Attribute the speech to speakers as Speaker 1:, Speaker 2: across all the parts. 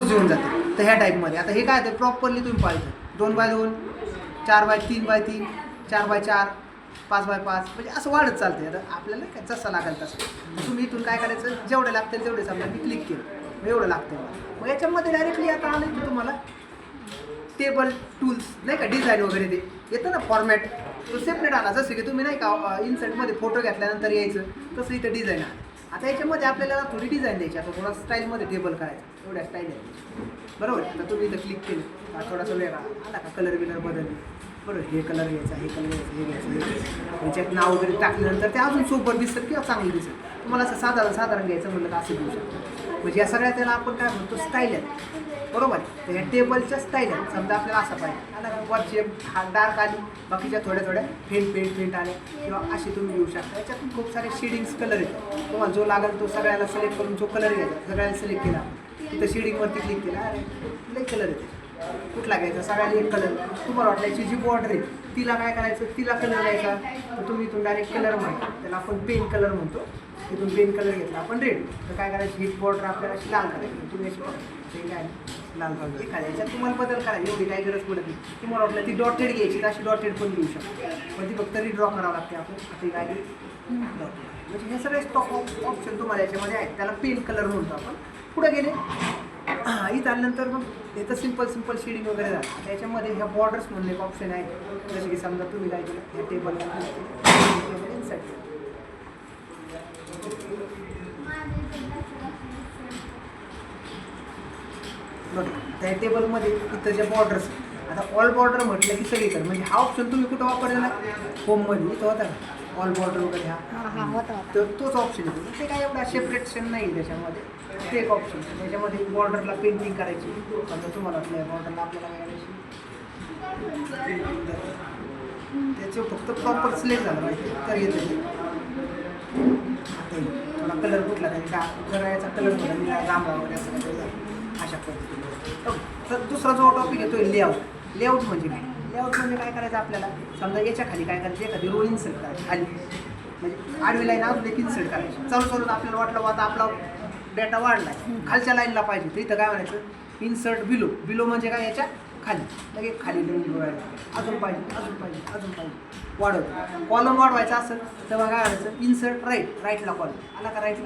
Speaker 1: Loose येऊन जाते. तर ह्या टाईपमध्ये आता हे काय ते प्रॉपरली तुम्ही पाहिजे 2x2, 4x3 bye 3, 4x4, 5x5 म्हणजे असं वाढत चालते. आता आपल्याला काय जसं लागेल तसं तुम्ही इथून काय करायचं जेवढे लागतील तेवढे समजा मी क्लिक केलं एवढं लागतं. मग याच्यामध्ये डायरेक्टली आता आलं की तुम्हाला टेबल टूल्स नाही का डिझाईन वगैरे ते येतं ना फॉर्मॅट तो सेपरेट आला. जसं की तुम्ही नाही का इन्सर्टमध्ये फोटो घेतल्यानंतर यायचं तसं इथं डिझाईन आहे. आता याच्यामध्ये आपल्याला थोडी डिझाईन द्यायची. आता थोडा स्टाईलमध्ये टेबल करायचं एवढ्या स्टाईल आहे बरोबर. आता तुम्ही इथं क्लिक केलं थोडासा वेगळा आला का कलर बिलर बदलले बरोबर. हे कलर घ्यायचा हे कलर घ्यायचं हे घ्यायचं हे घ्यायचं याच्यात नाव वगैरे टाकल्यानंतर ते अजून सोपं दिसतं किंवा चांगलं दिसतं. तुम्हाला असं साधारण घ्यायचं म्हटलं तर असं घेऊ शकतो. म्हणजे या सगळ्या त्याला आपण काय म्हणतो स्टाईल आहे बरोबर. तर या टेबलच्या स्टाईल आहे. समजा आपल्याला असं पाहिजे आला वरचे हा डार्क आली बाकीच्या थोड्या फेंट आले किंवा अशी तुम्ही घेऊ शकता. याच्यातून खूप सारे शेडिंग्स कलर आहेत. तुम्हाला जो लागेल तो सगळ्याला सिलेक्ट करून जो कलर घ्यायचा सगळ्याला सिलेक्ट केला तिथं शेडिंगवरती क्लिक केला अरे कुठलाही कलर येते कुठला घ्यायचा सगळ्याला एक कलर. तुम्हाला वाटल्याची जी बॉर्डर आहे तिला काय करायचं तिला कलर द्यायचा. तर तुम्ही इथून डायरेक्ट कलर म्हणतो त्याला आपण पेन कलर म्हणतो. तिथून पेन कलर घेतला आपण रेड. तर काय करायची ही बॉर्डर आपल्याला अशी लाल करायची. तुम्ही अशी काय लाल कलर एखाद्या याच्यात तुम्हाला बदल करायची एवढी काही गरज पडत नाही. तुम्हाला वाटलं ती डॉटेड घ्यायची तर अशी डॉटेड पण घेऊ शकतो. पण ती फक्त रिड्रॉ करावं लागते आपण ती काय म्हणजे हे सगळे स्टॉक ऑप्शन तुम्हाला याच्यामध्ये आहेत. त्याला पेन कलर म्हणतो आपण. पुढे गेले इथं आल्यानंतर मग इथं सिंपल शेडिंग वगैरे झालं. त्याच्यामध्ये ह्या बॉर्डर्स म्हणून एक ऑप्शन आहे. जसे की समजा तुम्ही काय केलं ह्या टेबलला इन्सर्ट बरोबर. त्या टेबलमध्ये इथं ज्या बॉर्डर्स आता ऑल बॉर्डर म्हटलं की सगळीकडे म्हणजे हा ऑप्शन तुम्ही कुठं वापरलेला होममध्ये इथं होता का ऑल बॉर्डर वगैरे हा तर तोच ऑप्शन येतो. ते काय एवढा सेपरेशन नाही त्याच्यामध्ये. ते एक ऑप्शन त्याच्यामध्ये बॉर्डरला पेंटिंग करायची. समजा तुम्हाला वाटलं बॉर्डरला आपल्याला काय करायची त्याचं फक्त प्रॉपर सिलेक्ट झालं पाहिजे तर येतं ते. थोडा कलर कुठला तरी जरा याचा कलर थोडा जांभळा वगैरे असं काहीतरी अशा पद्धतीने. तर दुसरा जो टॉपिक येतो लेआउट म्हणजे काय. लेआउट म्हणजे काय करायचं आपल्याला समजा याच्या खाली काय करायचं एखादी रो इन्सर्ट करायची खाली म्हणजे आडवी लाईन अजून एक इन्सर्ट करायची. चालू आपल्याला वाटलं आता आपला डेटा वाढला आहे खालच्या लाईनला पाहिजे तर इथं काय म्हणायचं इन्सर्ट बिलो म्हणजे काय याच्या खाली लगेच खाली लिहून अजून पाहिजे वाढवतो. कॉलम वाढवायचा असेल तर मग काय म्हणायचं इन्सर्ट राईटला कॉलम आला का राईट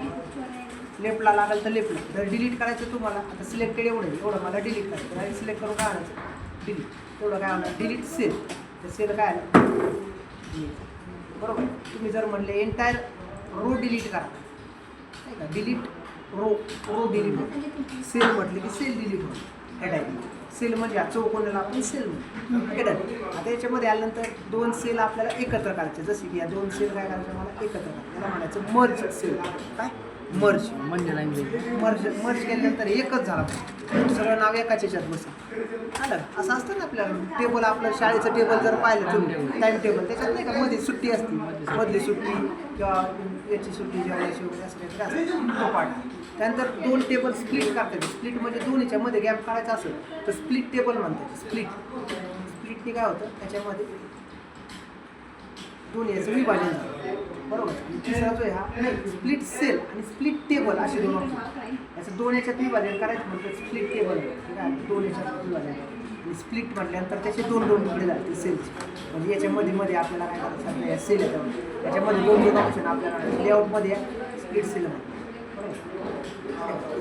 Speaker 1: लेफ्टला लागेल तर लेफ्टला. जर डिलीट करायचं तुम्हाला आता सिलेक्टेड एवढं मला डिलीट करायचं डायरेक्ट सिलेक्ट करून काय आणायचं डिलीट. तेवढं काय होणार डिलीट सेल. तर सेल काय आलं बरोबर. तुम्ही जर म्हणले एंटायर रो डिलीट करा नाही का डिलीट रो डिलीट होतं. सेल म्हटलं की सेल डिलीट होतं ह्या टाईपमध्ये. सेल म्हणजे हा चौकोनाला आपण सेल म्हणतो हेडर. आता याच्यामध्ये आल्यानंतर 2 सेल आपल्याला एकत्र करायचे. जसे की या 2 सेल काय करायचं मला एकत्र करायचं त्याला म्हणायचं मर्ज सेल. काय मर्ज म्हणजे मर्ज केल्यानंतर एकच झाला सगळं नाव एकाच याच्यात बसा आलं. असं असतं ना आपल्याला टेबल आपलं शाळेचं टेबल जर पाहिलं तुम्ही टाईम टेबल त्याच्यात नाही का मध्ये सुट्टी असते मधली सुट्टी किंवा याची सुट्टी जेवणाची वगैरे असते तो पाठ. त्यानंतर 2 टेबल स्प्लिट करतात. स्प्लिट म्हणजे दोन्हीच्या मध्ये गॅप काढायचा असेल तर स्प्लिट टेबल म्हणतात. स्प्लिटने काय होतं त्याच्यामध्ये दोन्ही याचं विभाजन झालं बरोबर. तिसरा जो आहे हा नाही स्प्लिट सेल आणि स्प्लिट टेबल असे 2 ऑप्शन. याचं 2 याच्यात विभाजन करायचं म्हटलं स्प्लिट टेबल ठीक आहे 2 याच्यात विभाजन आणि स्प्लिट म्हटल्यानंतर त्याचे 2 तुकडे झाले सेलचे. म्हणजे याच्यामध्ये आपल्याला काय करायचं या सेल येतात याच्यामध्ये 2 ऑप्शन आपल्याला लेआउटमध्ये स्प्लिट सेल बरोबर.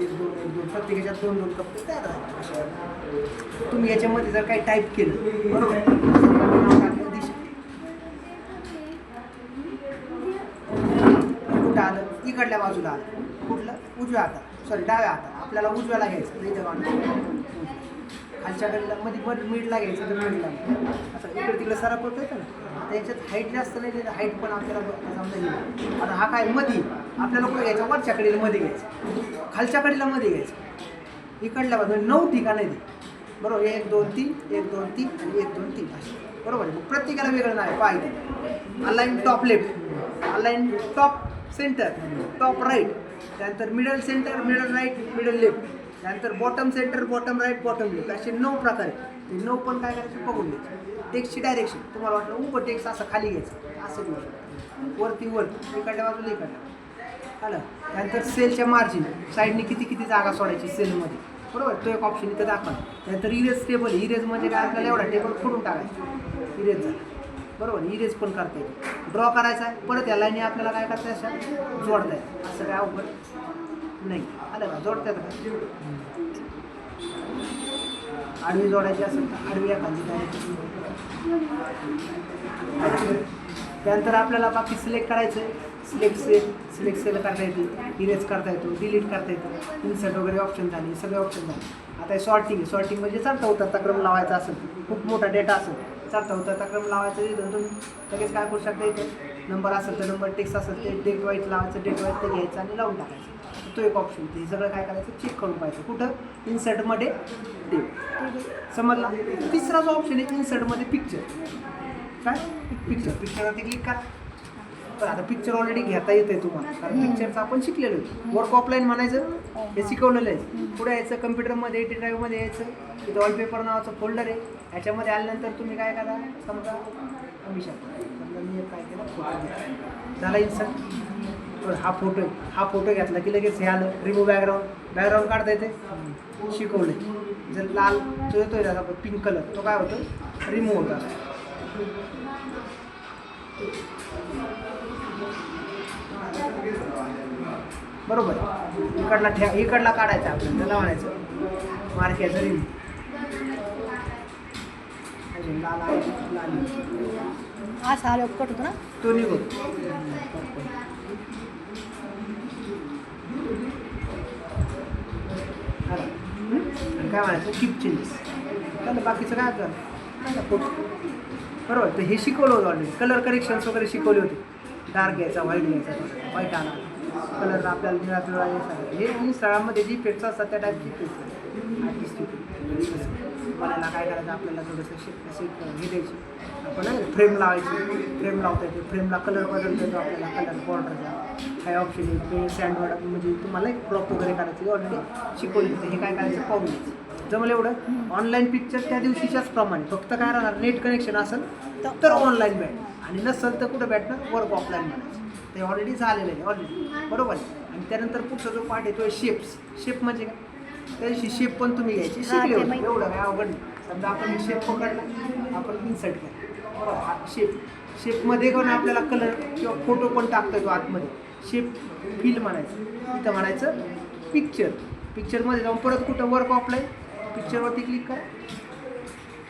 Speaker 1: 1 2 प्रत्येक याच्यात 2 कप्पे तयार झाले. अशा तुम्ही याच्यामध्ये जर काही टाईप केलं बरोबर आलं इकडल्या बाजूला आलं कुठलं उजव्या हातात डाव्या हातात आपल्याला उजव्याला घ्यायचं नाही तर खालच्या कडला मध्ये मिडला घ्यायचं तर मिडला असं इकडे तिकडे सराव करता येतं ना. आता याच्यात हाईट जास्त नाही त्याचं हाईट पण आपल्याला समजा घेऊ. आता हा काय मध्ये आपल्याला कुठे घ्यायचा वरच्या कडेला मध्ये घ्यायचं खालच्या कडेला मध्ये घ्यायचं इकडल्या बाजूला 9 ठिकाण आहे बरोबर. 1 2 3 1 2 3 आणि 1 2 3 असे बरोबर आहे. मग प्रत्येकाला वेगळं नाव आहे पाहिजे. Align top left align top centre top right त्यानंतर middle centre middle right middle left त्यानंतर bottom centre bottom right bottom left असे 9 प्रकार आहेत. ते 9 पण काय करायचं बघून घ्यायचं. टेक्स्टची डायरेक्शन तुम्हाला वाटलं उभं टेक्स्ट असं खाली घ्यायचं असं घेऊ शकतो वरती इकडल्या बाजूला इकडल्या आलं. त्यानंतर सेलच्या मार्जिन साईडने किती जागा सोडायची सेलमध्ये बरोबर. तो एक ऑप्शन इथं दाखवा. त्यानंतर इरेज टेबल. इरेज म्हणजे काय, आपल्याला एवढा टेबल खोडून टाकायचा, इरेज झाला. बरोबर. इरेज पण करता येईल. ड्रॉ करायचा आहे, परत या लाईनी आपल्याला काय करता अशा जोडता येईल. असं काय अवघड नाही. आलं का, जोडता येतं का. आडवी जोडायची असेल तर आडवी एखादी करायची. त्यानंतर आपल्याला बाकी सिलेक्ट करायचं आहे. सिलेक्ट सेल करता येते, इरेज करता येतो, डिलीट करता येतो, इन्सर्ट वगैरे ऑप्शन झाले, सगळे ऑप्शन झाले. आता सॉर्टिंग आहे. सॉर्टिंग म्हणजे चढता उतरता क्रम लावायचा असेल, खूप मोठा डेटा असेल, चढता उतरता क्रम लावायचा. इथून तुम्ही लगेच काय करू शकता, इथे नंबर असेल तर नंबर, टेक्स्ट असेल ते डेट वाईज लावायचं, डेट वाईज ते घ्यायचं आणि लावून टाकायचं. तो एक ऑप्शन. ते सगळं काय करायचं, चेक करून पाहिजे. कुठं, इन्सर्टमध्ये डेट. समजला. तिसरा जो ऑप्शन आहे इन्सर्टमध्ये पिक्चर. काय, पिक्चरवरती क्लिक करा. तर आता पिक्चर ऑलरेडी घेता येतं आहे तुम्हाला, कारण पिक्चरचं आपण शिकलेलो आहे. वर्क ऑफलाईन म्हणायचं, हे शिकवलेलं आहे. पुढे यायचं, कम्प्युटरमध्ये एटी ड्राईव्हमध्ये यायचं. इथं वॉलपेपर नावाचं फोल्डर आहे. याच्यामध्ये आल्यानंतर तुम्ही काय करा, समजा मी काय केलं, फोटो झाला इन्सर्ट. हा फोटो आहे, हा फोटो घेतला की लगेच हे आलं, रिमूव्ह बॅकग्राऊंड काढता येते, शिकवले. जर लाल तो येतोय त्याचा पिंक कलर, तो काय होतो, रिमूव्ह होता. बरोबर. इकडला काढायचा आपल्याला, त्याला म्हणायचं मार्केट रिमूव्ह.
Speaker 2: असं आलं कट होतो ना,
Speaker 1: तो निघतो. काय म्हणायचं, कीप चेंजेस. त्याला बाकीचं काय झालं, बरोबर. तर हे शिकवलं होतं ऑलरेडी. कलर करेक्शन्स वगैरे शिकवले होते. डार्क घ्यायचा, व्हाईट घ्यायचा, व्हाईट आला, कलर आपल्याला निळा पिवळा हे इंस्टाग्राममध्ये जी इफेक्ट्स असतात त्या टाईपची इफेक्ट्स आर्टिस्ट. मला काय करायचं, आपल्याला थोडंसं असे हे द्यायची, आपण फ्रेम लावायची, फ्रेम लावता येते, फ्रेमला कलर बदलता येतो आपल्याला, कलर बॉर्डरचा काय ऑप्शन आहे. पेन सँडवर्ड म्हणजे तुम्हाला एक क्रॉप वगैरे करायची ऑलरेडी शिकवली. हे काय करायचं, पाहून घ्यायचं. जमलं एवढं. ऑनलाईन पिक्चर त्या दिवशीच्याच प्रमाणे, फक्त काय राहणार, नेट कनेक्शन असेल तर ऑनलाईन भेटणार, आणि नसेल तर कुठं भेटणार, वर्क ऑफलाईन भेटायचं. ते ऑलरेडी झालेलं आहे ऑलरेडी, बरोबर. आणि त्यानंतर पुढचा जो पार्ट आहे तो शेप म्हणजे काय, त्या दिवशी शेप पण तुम्ही घ्यायची शिकले होते. एवढं काय अवघड नाही. समजा आपण शेप पकडला, आपण इन्सर्ट केला, बरोबर. हा शेपमध्ये पण आपल्याला कलर किंवा फोटो पण टाकता येतो आतमध्ये. शेप फिल म्हणायचं, इथं म्हणायचं पिक्चरमध्ये जाऊन परत कुठं, वर्क ऑफलाईन, पिक्चरवरती क्लिक करा.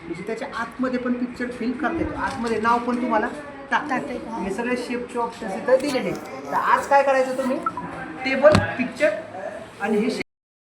Speaker 1: म्हणजे त्याच्या आतमध्ये पण पिक्चर फिल करता येतो, आतमध्ये नाव पण तुम्हाला टाकता येतं. हे सगळे शेपचे ऑप्शन्स इथं दिलेले आहेत. तर आज काय करायचं, तुम्ही टेबल, पिक्चर आणि हे